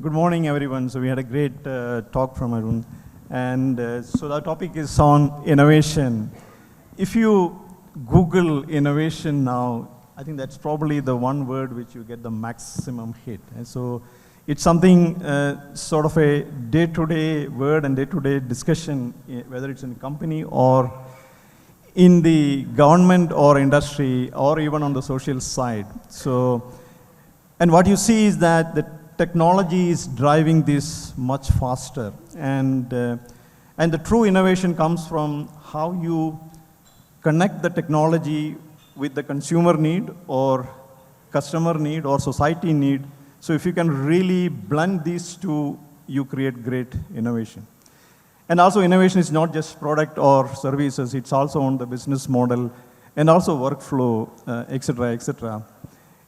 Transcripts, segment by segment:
Good morning, everyone. So we had a great talk from Arun. And so the topic is on innovation. If you Google innovation now, I think that's probably the one word which you get the maximum hit. And so it's something sort of a day-to-day word and day-to-day discussion, whether it's in a company or in the government or industry or even on the social side. So, and what you see is that the technology is driving this much faster. And the true innovation comes from how you connect the technology with the consumer need or customer need or society need. So if you can really blend these two, you create great innovation. And also innovation is not just product or services, it's also on the business model and also workflow, et cetera, et cetera.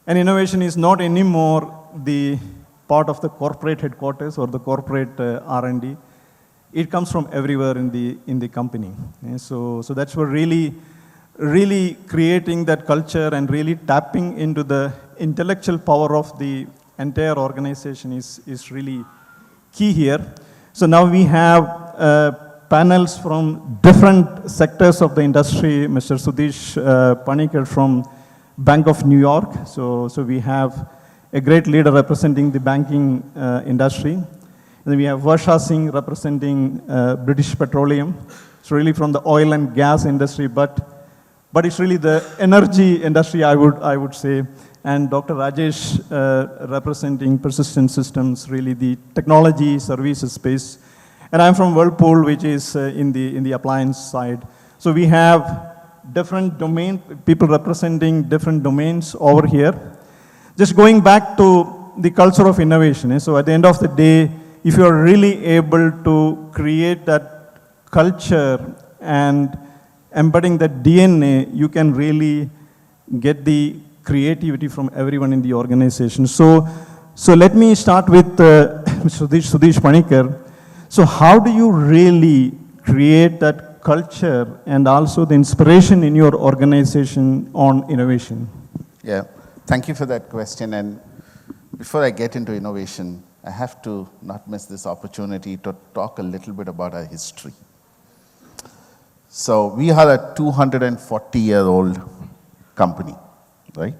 And innovation is not anymore the part of the corporate headquarters or the corporate R&D. It comes from everywhere in the company. And so that's what really creating that culture and really tapping into the intellectual power of the entire organization is really key here. So now we have panels from different sectors of the industry. Mr. Sudish Panicker from Bank of New York. So we have a great leader representing the banking industry. And then we have Varsha Singh representing British Petroleum. It's really from the oil and gas industry, but it's really the energy industry, I would say. And Dr. Rajesh representing Persistent Systems, really the technology services space. And I'm from Whirlpool, which is in the appliance side. So we have different people representing different domains over here. Just going back to the culture of innovation. So at the end of the day, if you're really able to create that culture and embedding that DNA, you can really get the creativity from everyone in the organization. So let me start with Mr. Sudish Panicker. So how do you really create that culture and also the inspiration in your organization on innovation? Yeah. Thank you for that question. And before I get into innovation, I have to not miss this opportunity to talk a little bit about our history. So we are a 240-year-old company, right?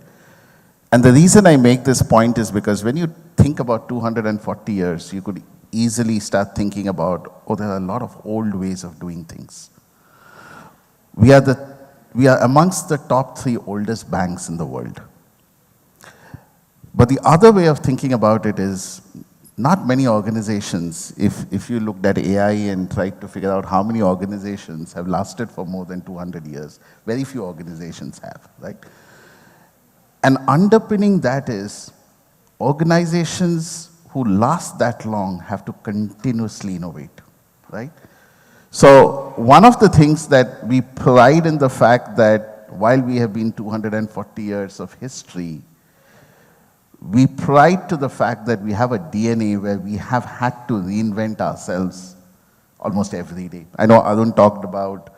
And the reason I make this point is because when you think about 240 years, you could easily start thinking about, oh, there are a lot of old ways of doing things. We are amongst the top 3 oldest banks in the world. But the other way of thinking about it is, not many organizations, if you looked at AI and tried to figure out how many organizations have lasted for more than 200 years, very few organizations have, right? And underpinning that is, organizations who last that long have to continuously innovate, right? So one of the things that we pride in the fact that while we have been 240 years of history, we pride to the fact that we have a DNA where we have had to reinvent ourselves almost every day. I know Arun talked about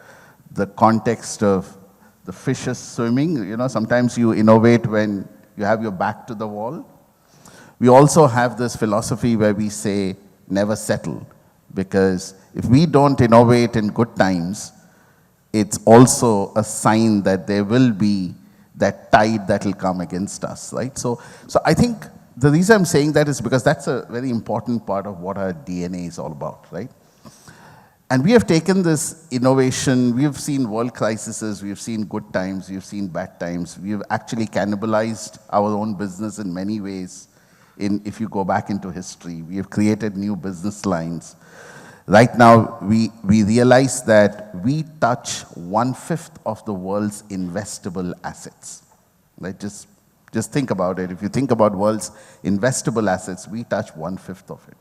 the context of the fishes swimming. You know, sometimes you innovate when you have your back to the wall. We also have this philosophy where we say, never settle. Because if we don't innovate in good times, it's also a sign that there will be that tide that will come against us, right? So I think the reason I'm saying that is because that's a very important part of what our DNA is all about, right? And we have taken this innovation, we have seen world crises, we have seen good times, we have seen bad times. We have actually cannibalized our own business in many ways. If you go back into history, we have created new business lines. Right now, we realize that we touch 1/5 of the world's investable assets. Right? Just think about it. If you think about world's investable assets, we touch 1/5 of it.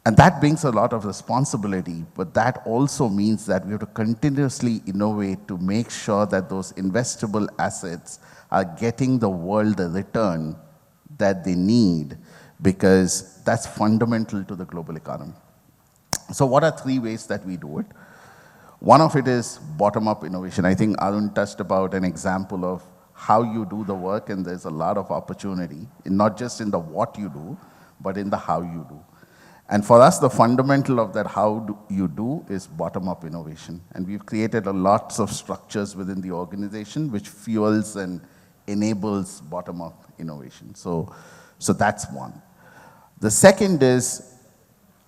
And that brings a lot of responsibility, but that also means that we have to continuously innovate to make sure that those investable assets are getting the world the return that they need, because that's fundamental to the global economy. So what are 3 ways that we do it? One of it is bottom-up innovation. I think Arun touched about an example of how you do the work, and there's a lot of opportunity, not just in the what you do, but in the how you do. And for us, the fundamental of that you do is bottom-up innovation. And we've created lots of structures within the organization which fuels and enables bottom-up innovation. So that's one. The second is,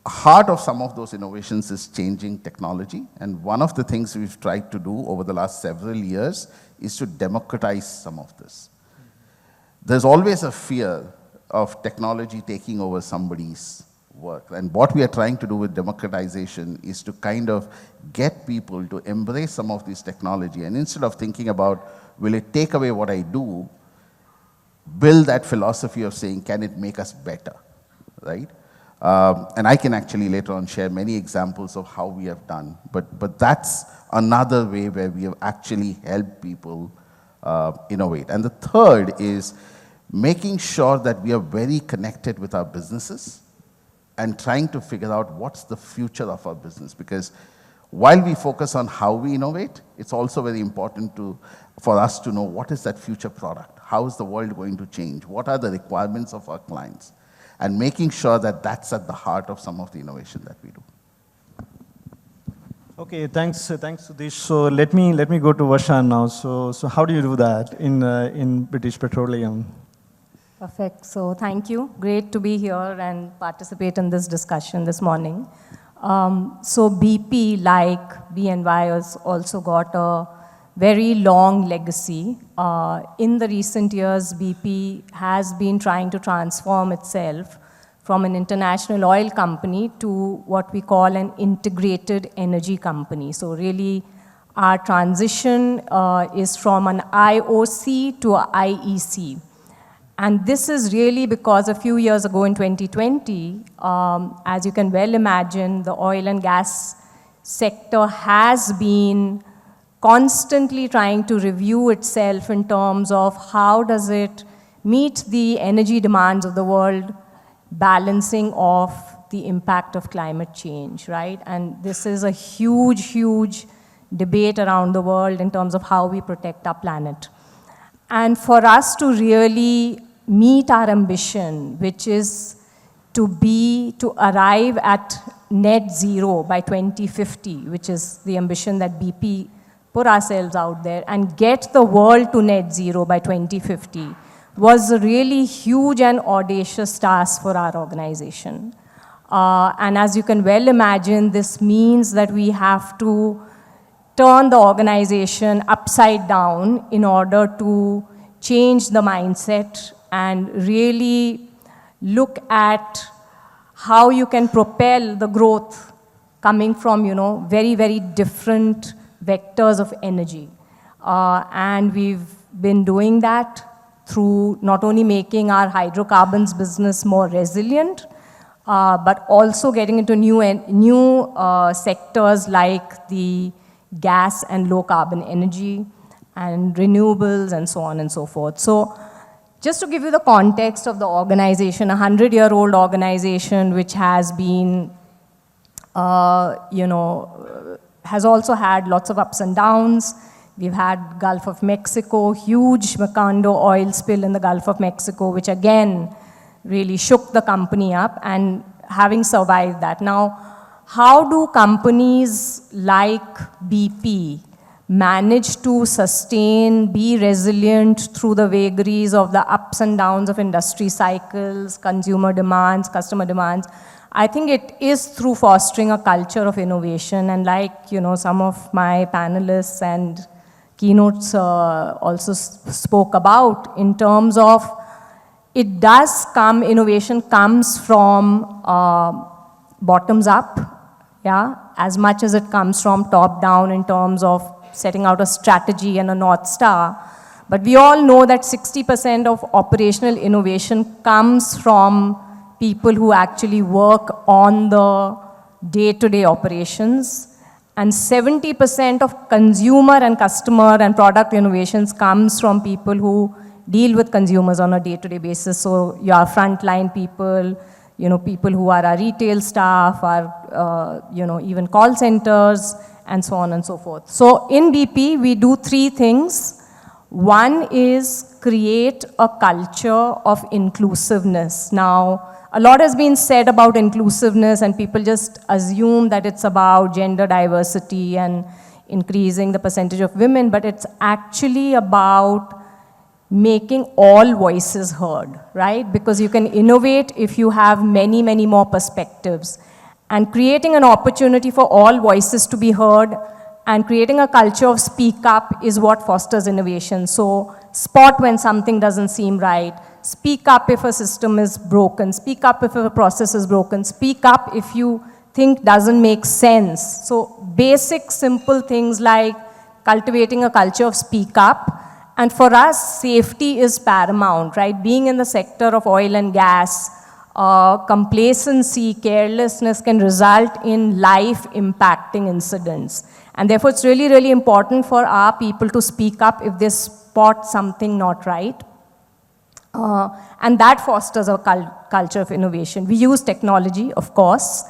heart of some of those innovations is changing technology. And one of the things we've tried to do over the last several years is to democratize some of this. There's always a fear of technology taking over somebody's work. And what we are trying to do with democratization is to kind of get people to embrace some of this technology. And instead of thinking about, will it take away what I do, build that philosophy of saying, can it make us better, right? And I can actually later on share many examples of how we have done. But that's another way where we have actually helped people innovate. And the third is making sure that we are very connected with our businesses and trying to figure out what's the future of our business. Because while we focus on how we innovate, it's also very important for us to know what is that future product? How is the world going to change? What are the requirements of our clients? And making sure that that's at the heart of some of the innovation that we do. Okay, thanks Sudish. So let me go to Varsha now. So how do you do that in British Petroleum? Perfect. So thank you. Great to be here and participate in this discussion this morning. So BP, like BNY, has also got a very long legacy. In the recent years, BP has been trying to transform itself from an international oil company to what we call an integrated energy company. So really, our transition is from an IOC to a IEC. And this is really because a few years ago in 2020, as you can well imagine, the oil and gas sector has been constantly trying to review itself in terms of how does it meet the energy demands of the world, balancing off the impact of climate change, right? And this is a huge, huge debate around the world in terms of how we protect our planet. And for us to really meet our ambition, which is to arrive at net zero by 2050, which is the ambition that BP put ourselves out there, and get the world to net zero by 2050, was a really huge and audacious task for our organization. And as you can well imagine, this means that we have to turn the organization upside down in order to change the mindset and really look at how you can propel the growth coming from, very, very different vectors of energy. And we've been doing that through not only making our hydrocarbons business more resilient, but also getting into new sectors like the gas and low carbon energy and renewables and so on and so forth. So just to give you the context of the organization, a 100-year-old organization which has been, has also had lots of ups and downs. We've had Gulf of Mexico, huge Macondo oil spill in the Gulf of Mexico, which again really shook the company up, and having survived that. Now, how do companies like BP manage to sustain, be resilient through the vagaries of the ups and downs of industry cycles, consumer demands, customer demands? I think it is through fostering a culture of innovation, and like, some of my panelists and keynotes also spoke about, in terms of innovation comes from bottoms up, as much as it comes from top down in terms of setting out a strategy and a North Star. But we all know that 60% of operational innovation comes from people who actually work on the day-to-day operations. And 70% of consumer and customer and product innovations comes from people who deal with consumers on a day-to-day basis. So your frontline people, people who are our retail staff, our, even call centers, and so on and so forth. So in BP, we do three things. One is create a culture of inclusiveness. Now, a lot has been said about inclusiveness, and people just assume that it's about gender diversity and increasing the percentage of women, but it's actually about making all voices heard, right? Because you can innovate if you have many, many more perspectives. And creating an opportunity for all voices to be heard and creating a culture of speak up is what fosters innovation. So spot when something doesn't seem right. Speak up if a system is broken. Speak up if a process is broken. Speak up if you think doesn't make sense. So basic, simple things like cultivating a culture of speak up. And for us, safety is paramount, right? Being in the sector of oil and gas, complacency, carelessness can result in life-impacting incidents. And therefore, it's really, really important for our people to speak up if they spot something not right. And that fosters a culture of innovation. We use technology, of course.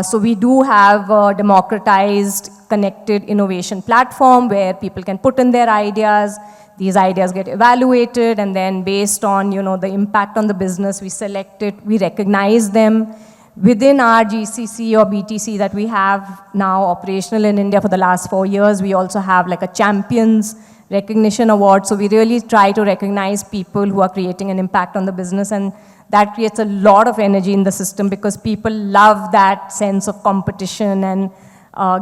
So we do have a democratized, connected innovation platform where people can put in their ideas. These ideas get evaluated, and then based on, the impact on the business, we select it, we recognize them. Within our GCC or BTC that we have now operational in India for the last 4 years, we also have like a Champions Recognition Award. So we really try to recognize people who are creating an impact on the business, and that creates a lot of energy in the system because people love that sense of competition and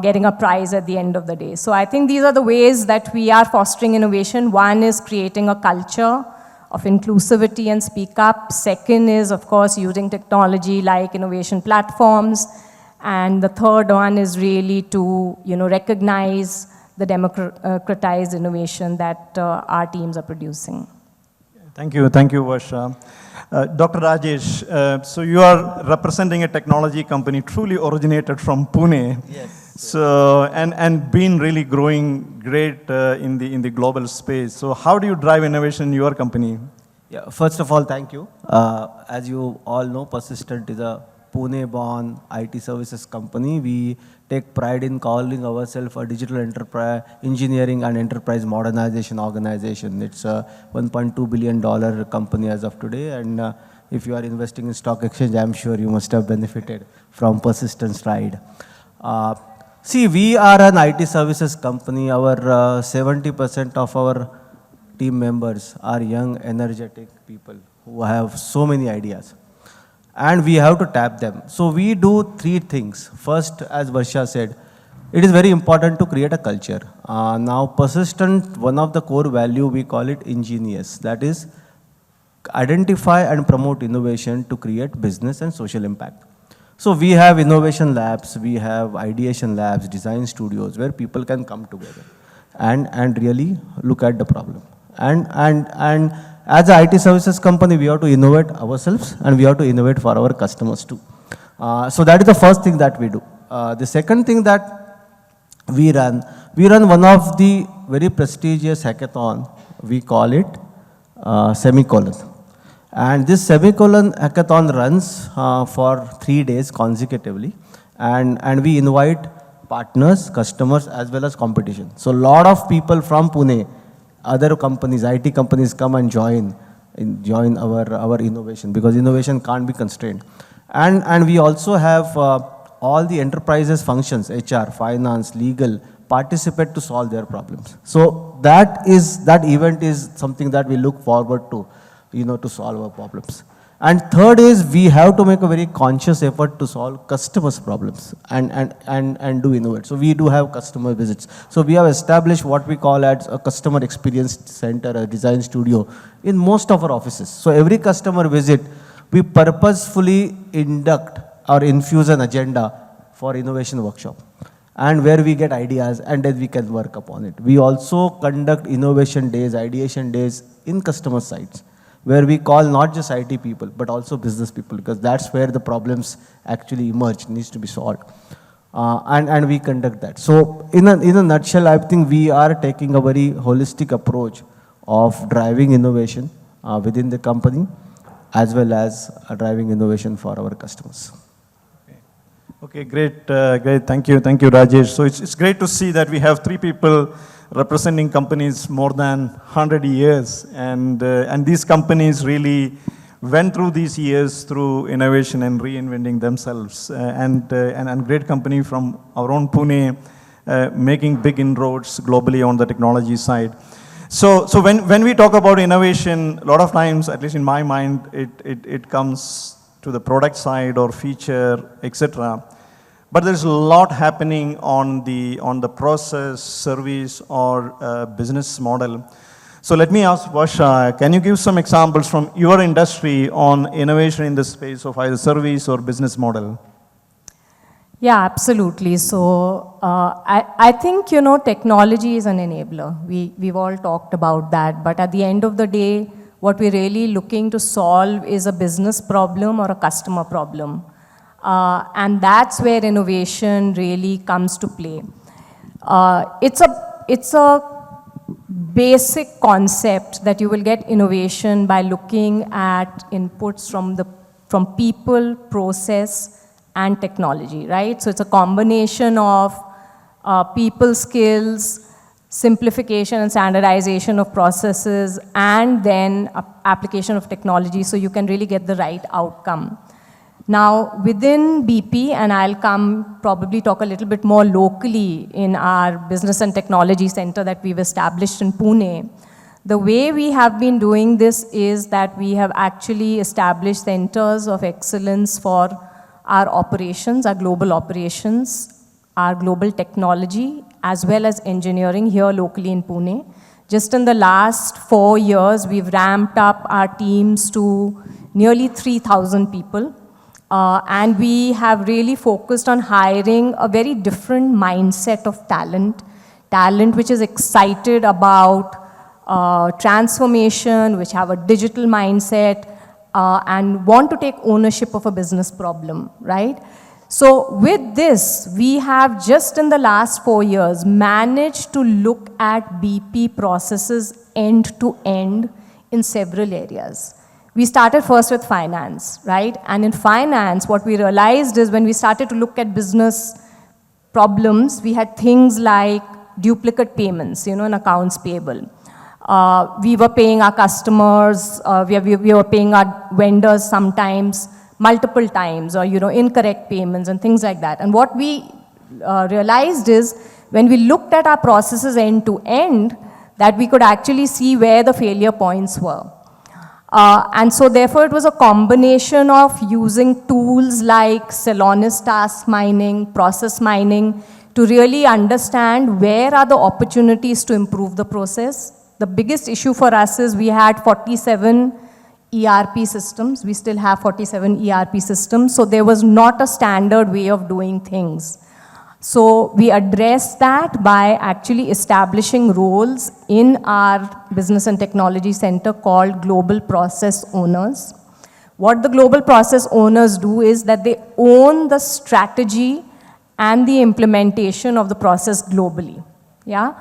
getting a prize at the end of the day. So I think these are the ways that we are fostering innovation. One is creating a culture of inclusivity and speak up. Second is, of course, using technology like innovation platforms. And the third one is really to, recognize the democratized innovation that our teams are producing. Thank you, Varsha. Dr. Rajesh, so you are representing a technology company truly originated from Pune. Yes. So, and been really growing great in the global space. So how do you drive innovation in your company? Yeah, first of all, thank you. As you all know, Persistent is a Pune-born IT services company. We take pride in calling ourselves a digital enterprise engineering and enterprise modernization organization. It's a $1.2 billion company as of today. And if you are investing in stock exchange, I'm sure you must have benefited from Persistent's ride. See, we are an IT services company. Our 70% of our team members are young, energetic people who have so many ideas. And we have to tap them. So we do 3 things. First, as Varsha said, it is very important to create a culture. Now, Persistent, one of the core value, we call it ingenious. That is, identify and promote innovation to create business and social impact. So we have innovation labs, we have ideation labs, design studios, where people can come together and really look at the problem. And as an IT services company, we have to innovate ourselves and we have to innovate for our customers too. So that is the first thing that we do. The second thing that we run one of the very prestigious hackathon. We call it Semicolon. And this Semicolon hackathon runs for 3 days consecutively. And we invite partners, customers, as well as competition. So a lot of people from Pune, other companies, IT companies come and join our innovation, because innovation can't be constrained. And we also have all the enterprises functions, HR, finance, legal, participate to solve their problems. So that event is something that we look forward to, to solve our problems. And third is we have to make a very conscious effort to solve customers' problems and do innovate. So we do have customer visits. So we have established what we call as a customer experience center, a design studio in most of our offices. So every customer visit, we purposefully induct or infuse an agenda for innovation workshop, and where we get ideas and then we can work upon it. We also conduct innovation days, ideation days in customer sites, where we call not just IT people, but also business people, because that's where the problems actually emerge, needs to be solved. And we conduct that. So in a nutshell, I think we are taking a very holistic approach of driving innovation within the company, as well as driving innovation for our customers. Okay, great. Thank you, Rajesh. So it's great to see that we have 3 people representing companies more than 100 years, and these companies really went through these years through innovation and reinventing themselves. And great company from our own Pune, making big inroads globally on the technology side. So when we talk about innovation, a lot of times, at least in my mind, it comes to the product side or feature, etc. But there's a lot happening on the process, service, or business model. So let me ask Varsha, can you give some examples from your industry on innovation in the space of either service or business model? Yeah, absolutely. So I think, technology is an enabler. We've all talked about that. But at the end of the day, what we're really looking to solve is a business problem or a customer problem. And that's where innovation really comes to play. It's a basic concept that you will get innovation by looking at inputs from people, process, and technology, right? So it's a combination of people skills, simplification and standardization of processes, and then application of technology so you can really get the right outcome. Now, within BP, and I'll probably talk a little bit more locally in our Business and Technology Center that we've established in Pune, the way we have been doing this is that we have actually established centers of excellence for our operations, our global operations, our global technology, as well as engineering here locally in Pune. Just in the last 4 years, we've ramped up our teams to nearly 3,000 people. And we have really focused on hiring a very different mindset of talent which is excited about transformation, which have a digital mindset, and want to take ownership of a business problem, right? So with this, we have just in the last 4 years managed to look at BP processes end to end in several areas. We started first with finance, right? And in finance, what we realized is when we started to look at business problems, we had things like duplicate payments, in accounts payable. We were paying our customers, we were paying our vendors sometimes multiple times, or incorrect payments and things like that. And what we realized is when we looked at our processes end to end, that we could actually see where the failure points were. And so therefore it was a combination of using tools like Celonis task mining, process mining, to really understand where are the opportunities to improve the process. The biggest issue for us is we had 47 ERP systems. We still have 47 ERP systems. So there was not a standard way of doing things. So we addressed that by actually establishing roles in our Business and Technology Center called Global Process Owners. What the Global Process Owners do is that they own the strategy and the implementation of the process globally. Yeah?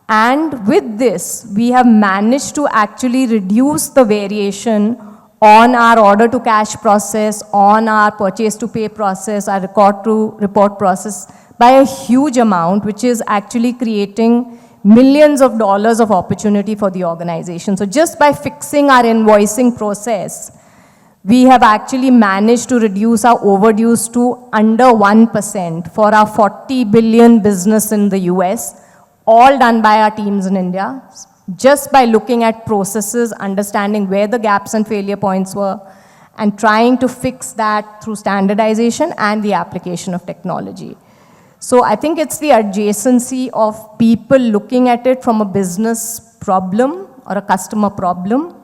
And with this, we have managed to actually reduce the variation on our order to cash process, on our purchase to pay process, our record to report process by a huge amount, which is actually creating millions of dollars of opportunity for the organization. So just by fixing our invoicing process, we have actually managed to reduce our overdues to under 1% for our 40 billion business in the US, all done by our teams in India, just by looking at processes, understanding where the gaps and failure points were, and trying to fix that through standardization and the application of technology. So I think it's the adjacency of people looking at it from a business problem or a customer problem,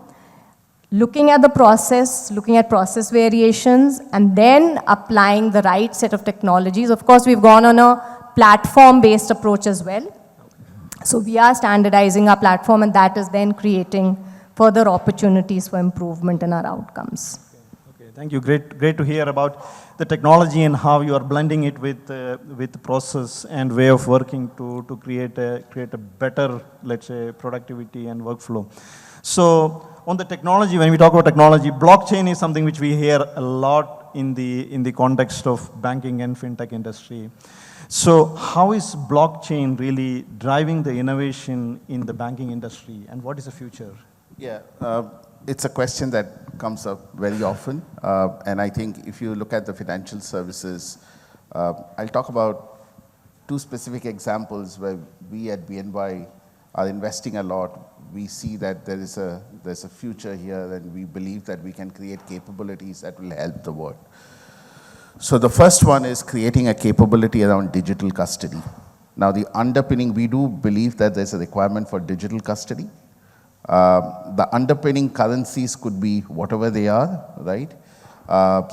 looking at the process, looking at process variations, and then applying the right set of technologies. Of course, we've gone on a platform-based approach as well. So we are standardizing our platform, and that is then creating further opportunities for improvement in our outcomes. Okay, thank you. Great to hear about the technology and how you are blending it with the process and way of working to create a better, let's say, productivity and workflow. So on the technology, when we talk about technology, blockchain is something which we hear a lot in the context of banking and fintech industry. So how is blockchain really driving the innovation in the banking industry, and what is the future? Yeah, it's a question that comes up very often. And I think if you look at the financial services, I'll talk about two specific examples where we at BNY are investing a lot. We see that there's a future here, and we believe that we can create capabilities that will help the world. So the first one is creating a capability around digital custody. Now the underpinning, we do believe that there's a requirement for digital custody. The underpinning currencies could be whatever they are, right?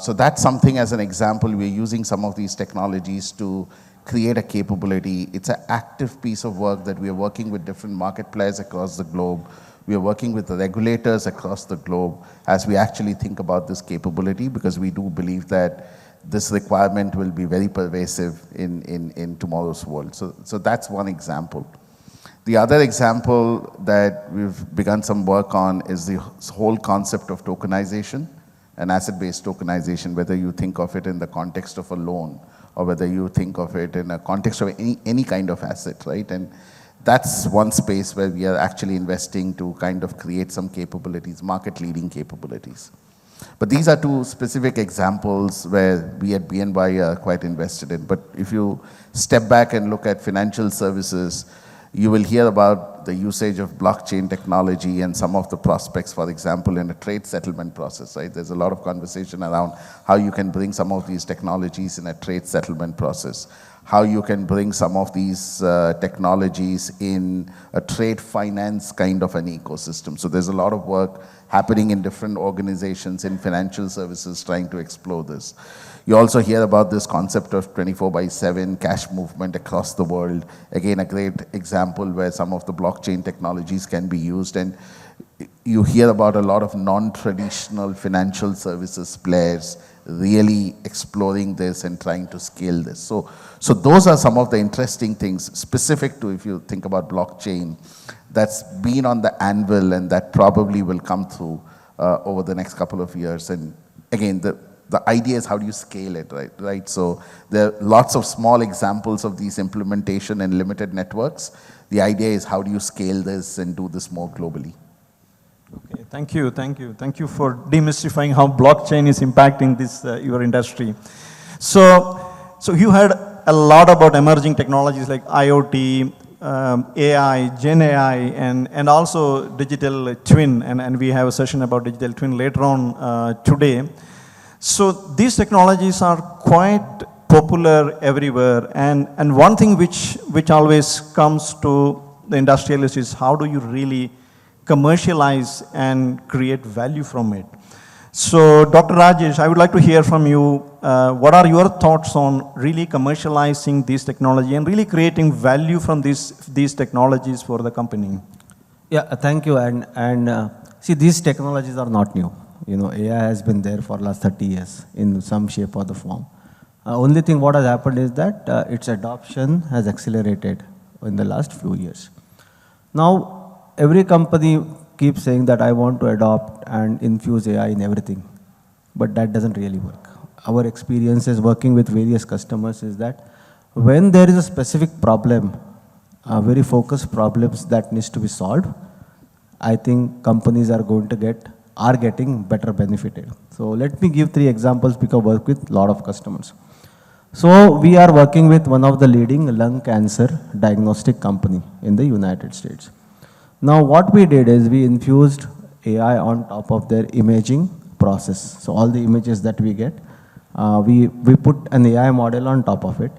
So that's something, as an example, we're using some of these technologies to create a capability. It's an active piece of work that we are working with different market players across the globe. We are working with the regulators across the globe as we actually think about this capability, because we do believe that this requirement will be very pervasive in tomorrow's world. So that's one example. The other example that we've begun some work on is the whole concept of tokenization and asset-based tokenization, whether you think of it in the context of a loan or whether you think of it in a context of any kind of asset, right? And that's one space where we are actually investing to kind of create some capabilities, market-leading capabilities. But these are two specific examples where we at BNY are quite invested in. But if you step back and look at financial services, you will hear about the usage of blockchain technology and some of the prospects, for example, in a trade settlement process, right? There's a lot of conversation around how you can bring some of these technologies in a trade settlement process, how you can bring some of these technologies in a trade finance kind of an ecosystem. So there's a lot of work happening in different organizations in financial services trying to explore this. You also hear about this concept of 24/7 cash movement across the world. Again, a great example where some of the blockchain technologies can be used. And you hear about a lot of non-traditional financial services players really exploring this and trying to scale this. So those are some of the interesting things specific to, if you think about blockchain, that's been on the anvil and that probably will come through over the next couple of years. And again, the idea is how do you scale it, right? So there are lots of small examples of these implementation and limited networks. The idea is how do you scale this and do this more globally? Okay, thank you. Thank you for demystifying how blockchain is impacting this, your industry. So you had a lot about emerging technologies like IoT, AI, Gen AI, and also digital twin, and we have a session about digital twin later on today. So these technologies are quite popular everywhere, and one thing which always comes to the industrialists is how do you really commercialize and create value from it. So Dr. Rajesh, I would like to hear from you, what are your thoughts on really commercializing this technology and really creating value from these technologies for the company? Yeah, thank you. And see, these technologies are not new. You know, AI has been there for the last 30 years in some shape or the form. Only thing what has happened is that its adoption has accelerated in the last few years. Now, every company keeps saying that I want to adopt and infuse AI in everything, but that doesn't really work. Our experiences working with various customers is that when there is a specific problem, very focused problems that needs to be solved, I think companies are getting better benefited. So let me give 3 examples because I work with a lot of customers. So we are working with one of the leading lung cancer diagnostic company in the United States. Now what we did is we infused AI on top of their imaging process. So all the images that we get, we put an AI model on top of it.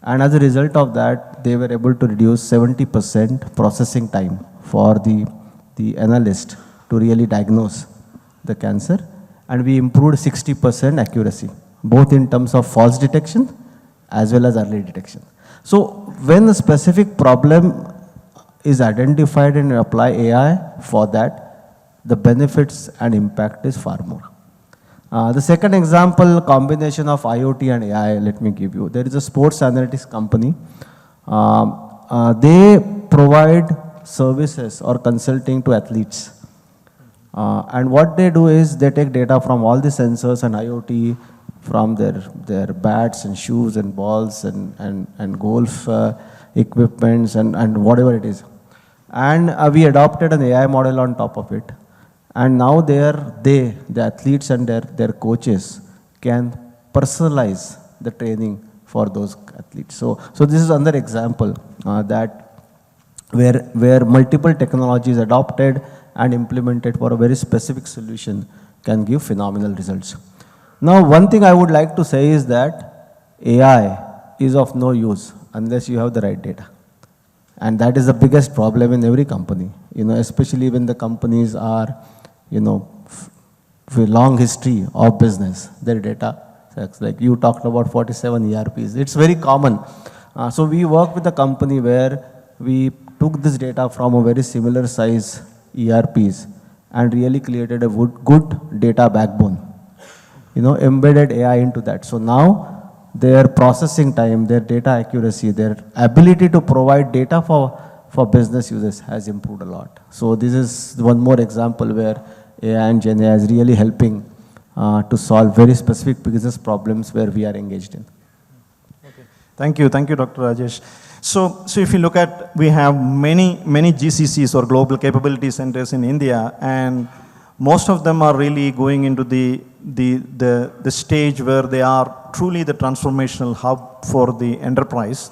And as a result of that, they were able to reduce 70% processing time for the analyst to really diagnose the cancer. And we improved 60% accuracy, both in terms of false detection as well as early detection. So when a specific problem is identified and apply AI for that, the benefits and impact is far more. The second example, combination of IoT and AI, let me give you. There is a sports analytics company. They provide services or consulting to athletes. And what they do is they take data from all the sensors and IoT, from their bats and shoes and balls and golf equipments and whatever it is. And we adopted an AI model on top of it. And now the athletes and their coaches can personalize the training for those athletes. So this is another example that where multiple technologies adopted and implemented for a very specific solution can give phenomenal results. Now, one thing I would like to say is that AI is of no use unless you have the right data. And that is the biggest problem in every company, especially when the companies are, with long history of business, their data. Like you talked about 47 ERPs. It's very common. So we work with a company where we took this data from a very similar size ERPs and really created a good data backbone. Embedded AI into that. So now their processing time, their data accuracy, their ability to provide data for business users has improved a lot. So this is one more example where AI and Gen AI is really helping to solve very specific business problems where we are engaged in. Okay. Thank you, Dr. Rajesh. So if you look at, we have many GCCs or global capability centers in India, and most of them are really going into the stage where they are truly the transformational hub for the enterprise.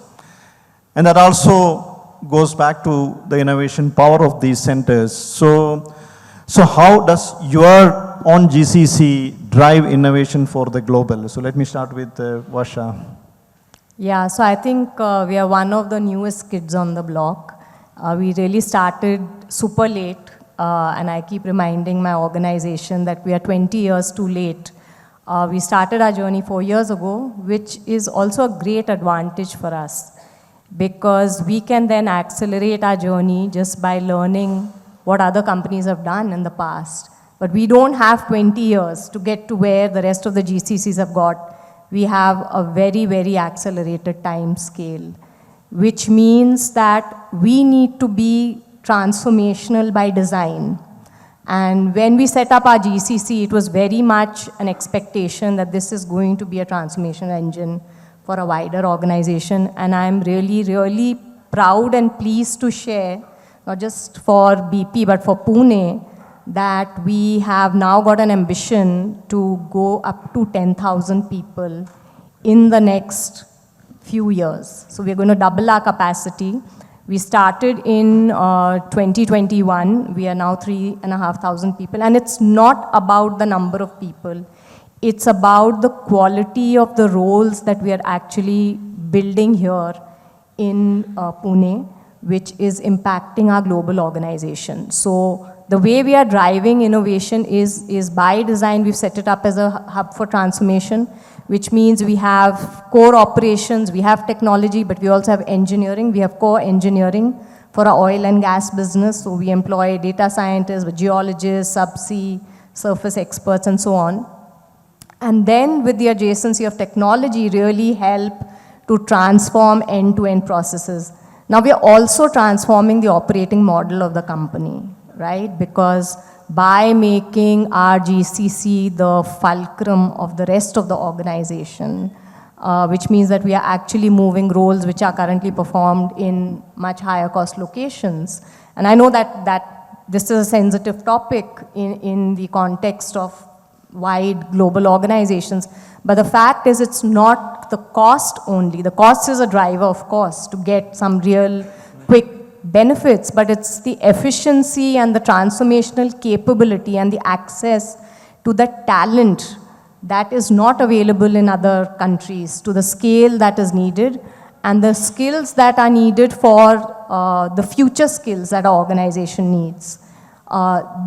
And that also goes back to the innovation power of these centers. So how does your own GCC drive innovation for the global? So let me start with Varsha. Yeah, so I think we are one of the newest kids on the block. We really started super late, and I keep reminding my organization that we are 20 years too late. We started our journey 4 years ago, which is also a great advantage for us, because we can then accelerate our journey just by learning what other companies have done in the past. But we don't have 20 years to get to where the rest of the GCCs have got. We have a very, very accelerated time scale, which means that we need to be transformational by design. And when we set up our GCC, it was very much an expectation that this is going to be a transformation engine for a wider organization. And I'm really, really proud and pleased to share, not just for BP, but for Pune, that we have now got an ambition to go up to 10,000 people in the next few years. So we're going to double our capacity. We started in 2021. We are now 3,500 people. And it's not about the number of people. It's about the quality of the roles that we are actually building here in Pune, which is impacting our global organization. So the way we are driving innovation is by design. We've set it up as a hub for transformation, which means we have core operations, we have technology, but we also have engineering. We have core engineering for our oil and gas business. So we employ data scientists, geologists, subsea, surface experts, and so on. And then with the adjacency of technology, really help to transform end-to-end processes. Now we are also transforming the operating model of the company, right? Because by making our GCC the fulcrum of the rest of the organization, which means that we are actually moving roles which are currently performed in much higher cost locations. And I know that this is a sensitive topic in the context of wide global organizations, but the fact is it's not the cost only. The cost is a driver, of course, to get some real quick benefits, but it's the efficiency and the transformational capability and the access to the talent that is not available in other countries, to the scale that is needed, and the skills that are needed for the future skills that our organization needs.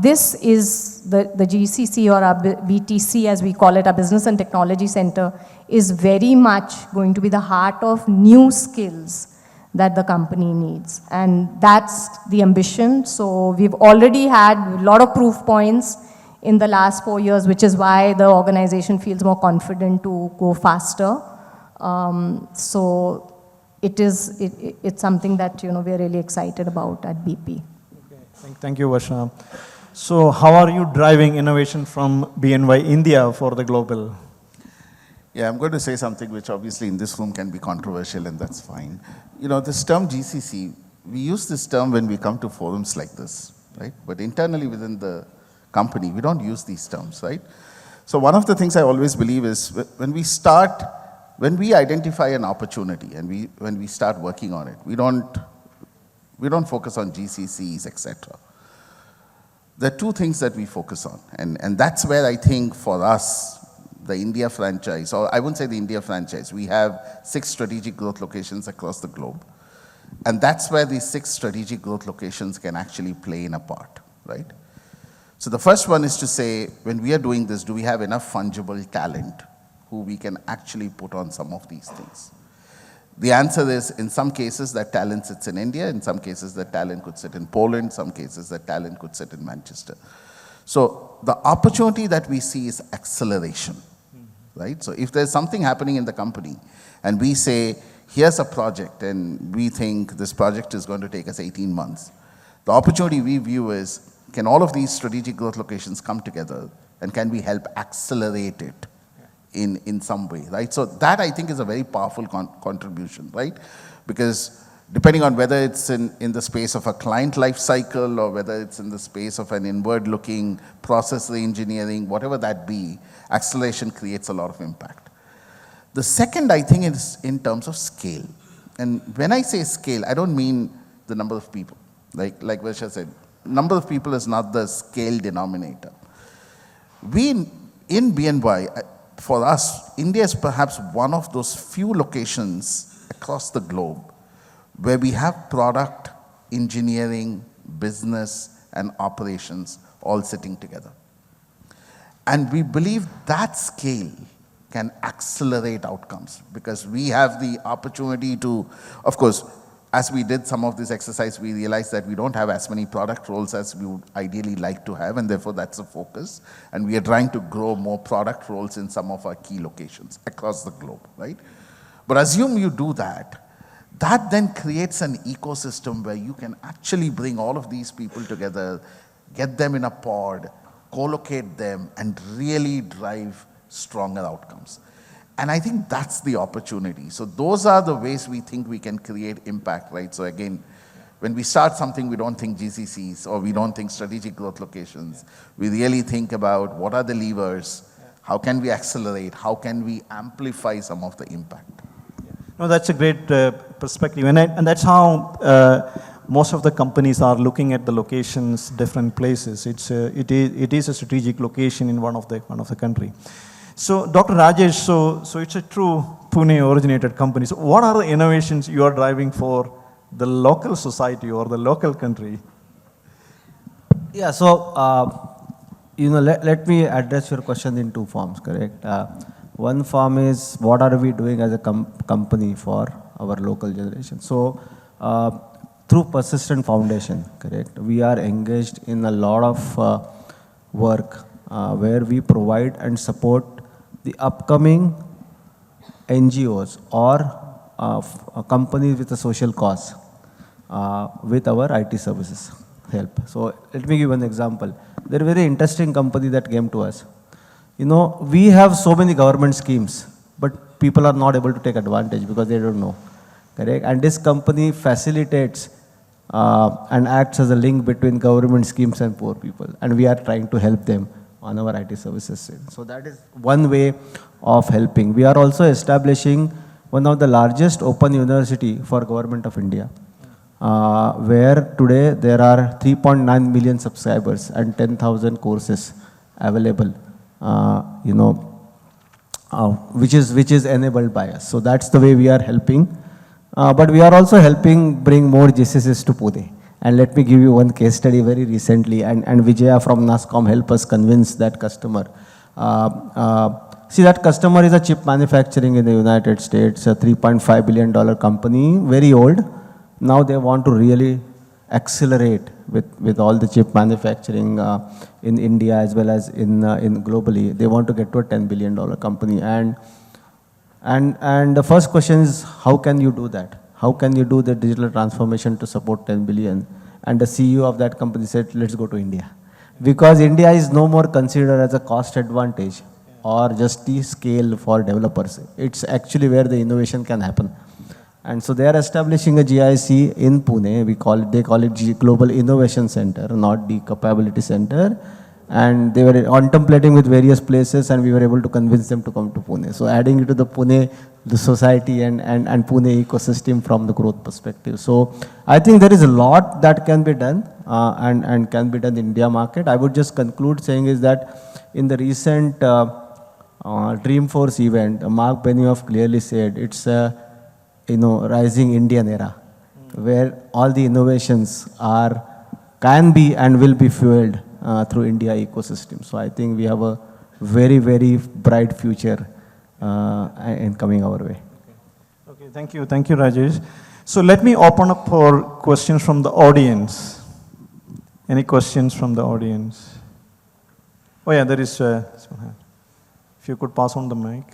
This is the GCC, or our BTC as we call it, our Business and Technology Center, is very much going to be the heart of new skills that the company needs. And that's the ambition. So we've already had a lot of proof points in the last 4 years, which is why the organization feels more confident to go faster. So it's something that we're really excited about at BP. Okay. Thank you, Varsha. So how are you driving innovation from BNY India for the global? Yeah, I'm going to say something which obviously in this room can be controversial, and that's fine. This term GCC, we use this term when we come to forums like this, right? But internally within the company, we don't use these terms, right? So one of the things I always believe is when we identify an opportunity and when we start working on it, we don't focus on GCCs, etc. There are two things that we focus on, and that's where I think for us, the India franchise, or I wouldn't say the India franchise, we have 6 strategic growth locations across the globe. And that's where these 6 strategic growth locations can actually play in a part, right? So the first one is to say, when we are doing this, do we have enough fungible talent who we can actually put on some of these things? The answer is, in some cases, that talent sits in India. In some cases, that talent could sit in Poland. Some cases, that talent could sit in Manchester. So the opportunity that we see is acceleration, right? So if there's something happening in the company and we say, here's a project and we think this project is going to take us 18 months, the opportunity we view is, can all of these strategic growth locations come together and can we help accelerate it in some way, right? So that I think is a very powerful contribution, right? Because depending on whether it's in the space of a client life cycle or whether it's in the space of an inward-looking process re-engineering, whatever that be, acceleration creates a lot of impact. The second, I think, is in terms of scale. And when I say scale, I don't mean the number of people. Like Varsha said, number of people is not the scale denominator. We, in BNY, for us, India is perhaps one of those few locations across the globe where we have product, engineering, business, and operations all sitting together. And we believe that scale can accelerate outcomes because we have the opportunity to, of course, as we did some of this exercise, we realized that we don't have as many product roles as we would ideally like to have, and therefore that's a focus. And we are trying to grow more product roles in some of our key locations across the globe, right? But assume you do that, that then creates an ecosystem where you can actually bring all of these people together, get them in a pod, co-locate them, and really drive stronger outcomes. And I think that's the opportunity. So those are the ways we think we can create impact, right? So again, when we start something, we don't think GCCs or we don't think strategic growth locations. We really think about what are the levers, how can we accelerate, how can we amplify some of the impact. No, that's a great perspective. And that's how most of the companies are looking at the locations, different places. It is a strategic location in one of the country. So, Dr. Rajesh, so it's a true Pune-originated company. So, what are the innovations you are driving for the local society or the local country? Yeah, so, let me address your question in 2 forms, correct? One form is, what are we doing as a company for our local generation? So, through Persistent Foundation, correct, we are engaged in a lot of work where we provide and support the upcoming NGOs or companies with a social cause with our IT services help. So let me give an example. There is a very interesting company that came to us. We have so many government schemes, but people are not able to take advantage because they don't know, correct? And this company facilitates and acts as a link between government schemes and poor people. And we are trying to help them on our IT services. So that is one way of helping. We are also establishing one of the largest open university for Government of India, where today there are 3.9 million subscribers and 10,000 courses available, which is enabled by us. So that's the way we are helping. But we are also helping bring more GCCs to Pune. And let me give you one case study very recently, and Vijaya from NASCOM helped us convince that customer. See, that customer is a chip manufacturing in the United States, a $3.5 billion company, very old. Now they want to really accelerate with all the chip manufacturing in India as well as in globally. They want to get to a $10 billion company. And the first question is, how can you do that? How can you do the digital transformation to support 10 billion? And the CEO of that company said, let's go to India. Because India is no more considered as a cost advantage or just the scale for developers. It's actually where the innovation can happen. And so they are establishing a GIC in Pune. They call it Global Innovation Center, not the Capability Center. and they were contemplating with various places, and we were able to convince them to come to Pune. So adding it to the Pune, the society and Pune ecosystem from the growth perspective. So I think there is a lot that can be done and can be done in India market. I would just conclude saying is that in the recent Dreamforce event, Mark Benioff clearly said it's a rising Indian era where all the innovations can be and will be fueled through India ecosystem. So I think we have a very, very bright future in coming our way. Okay, thank you, Rajesh. So let me open up for questions from the audience. Any questions from the audience? Oh yeah, there is this one. If you could pass on the mic.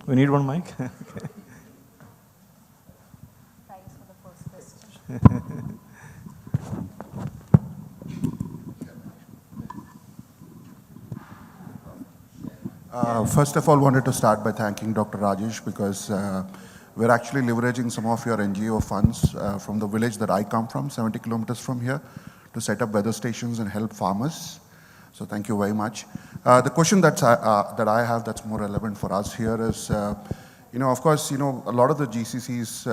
We need one mic. Okay. Thanks for the first question. First of all, wanted to start by thanking Dr. Rajesh because we're actually leveraging some of your NGO funds from the village that I come from, 70 kilometers from here, to set up weather stations and help farmers. So thank you very much. The question that I have that's more relevant for us here is, of course, a lot of the GCCs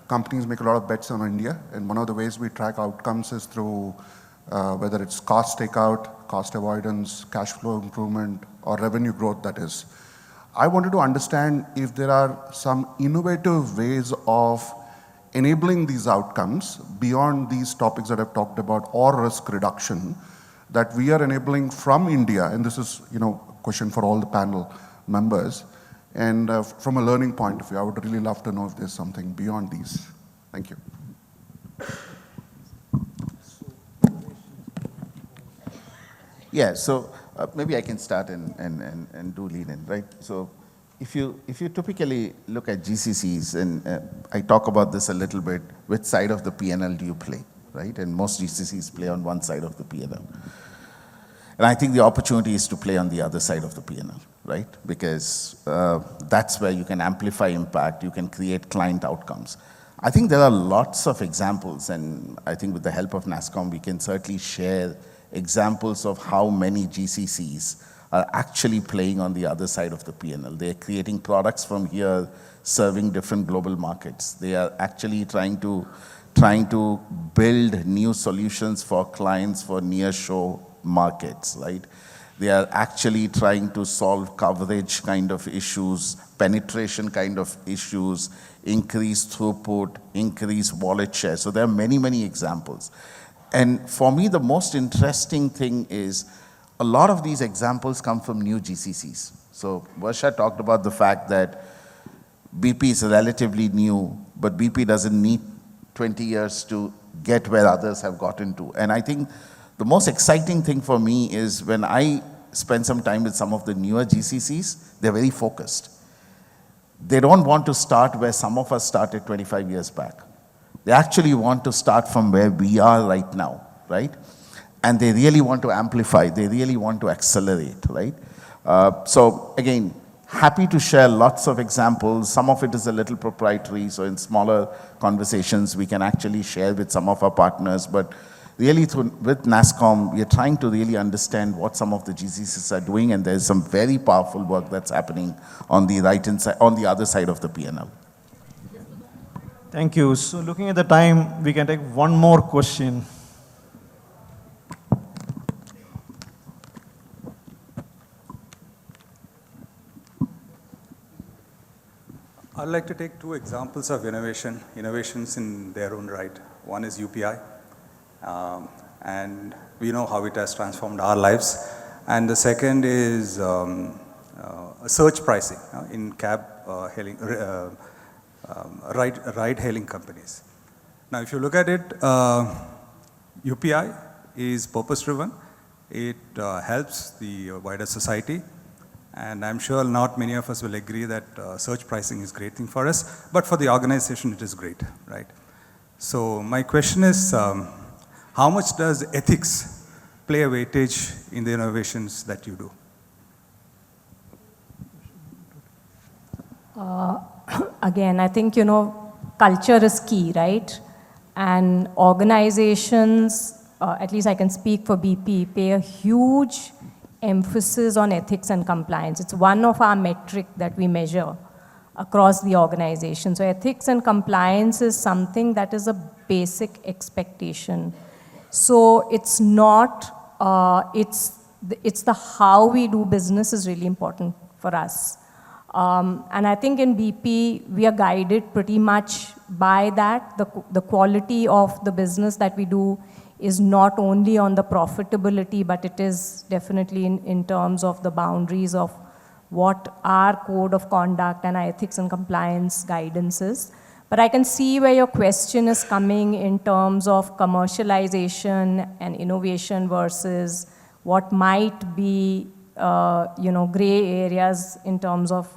companies make a lot of bets on India, and one of the ways we track outcomes is through whether it's cost takeout, cost avoidance, cash flow improvement, or revenue growth, that is. I wanted to understand if there are some innovative ways of enabling these outcomes beyond these topics that I've talked about, or risk reduction, that we are enabling from India, and this is a question for all the panel members, and from a learning point of view, I would really love to know if there's something beyond these. Thank you. Yeah, so maybe I can start and do lead in, right? So if you typically look at GCCs, and I talk about this a little bit, which side of the P&L do you play, right? And most GCCs play on one side of the P&L. And I think the opportunity is to play on the other side of the P&L, right? Because that's where you can amplify impact, you can create client outcomes. I think there are lots of examples, and I think with the help of NASSCOM, we can certainly share examples of how many GCCs are actually playing on the other side of the P&L. They're creating products from here, serving different global markets. They are actually trying to build new solutions for clients for nearshore markets, right? They are actually trying to solve coverage kind of issues, penetration kind of issues, increase throughput, increase wallet share. So there are many, many examples. And for me, the most interesting thing is a lot of these examples come from new GCCs. So Varsha talked about the fact that BP is relatively new, but BP doesn't need 20 years to get where others have gotten to. And I think the most exciting thing for me is when I spend some time with some of the newer GCCs, they're very focused. They don't want to start where some of us started 25 years back. They actually want to start from where we are right now, right? And they really want to amplify, they really want to accelerate, right? So again, happy to share lots of examples. Some of it is a little proprietary, so in smaller conversations, we can actually share with some of our partners. But really, with NASSCOM, we are trying to really understand what some of the GCCs are doing, and there's some very powerful work that's happening on the right-hand side, on the other side of the P&L. Thank you. So looking at the time, we can take one more question. I'd like to take two examples of innovations in their own right. One is UPI, and we know how it has transformed our lives. And the second is search pricing in cab hailing, ride-hailing companies. Now, if you look at it, UPI is purpose-driven. It helps the wider society. And I'm sure not many of us will agree that search pricing is a great thing for us, but for the organization, it is great, right? So my question is, how much does ethics play a weightage in the innovations that you do? Again, I think, culture is key, right? And organizations at least I can speak for BP, pay a huge emphasis on ethics and compliance. It's one of our metric that we measure across the organization. So ethics and compliance is something that is a basic expectation. So it's not, it's the how we do business is really important for us. And I think in BP, we are guided pretty much by that. The quality of the business that we do is not only on the profitability, but it is definitely in terms of the boundaries of what our code of conduct and our ethics and compliance guidance is. But I can see where your question is coming in terms of commercialization and innovation versus what might be, gray areas in terms of,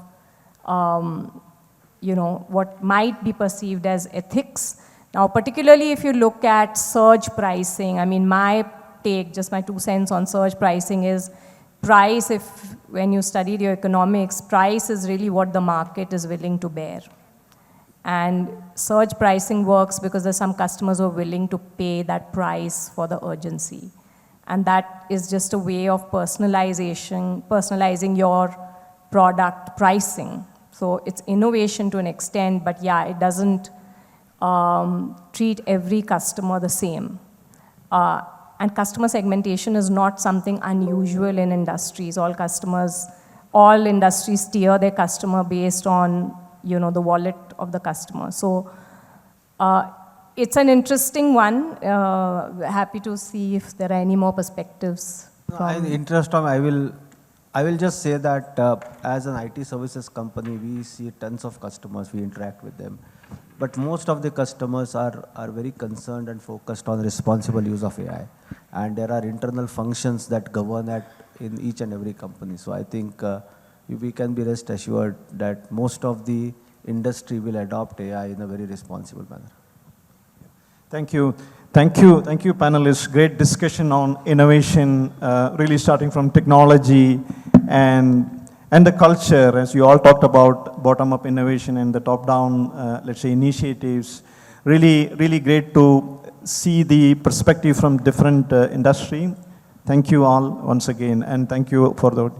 what might be perceived as ethics. Now, particularly if you look at surge pricing, I mean, my take, just my 2 cents on surge pricing is price, when you studied your economics, price is really what the market is willing to bear. And surge pricing works because there's some customers who are willing to pay that price for the urgency. And that is just a way of personalizing your product pricing. So it's innovation to an extent, but yeah, it doesn't treat every customer the same. And customer segmentation is not something unusual in industries. All industries steer their customer based on, the wallet of the customer. So it's an interesting one. Happy to see if there are any more perspectives. In interest of, I will just say that as an IT services company, we see tons of customers, we interact with them. But most of the customers are very concerned and focused on responsible use of AI. And there are internal functions that govern that in each and every company. So I think we can be rest assured that most of the industry will adopt AI in a very responsible manner. Thank you. Thank you, panelists. Great discussion on innovation, really starting from technology and the culture, as you all talked about bottom-up innovation and the top-down, let's say, initiatives. Really, really great to see the perspective from different industry. Thank you all once again, and thank you for the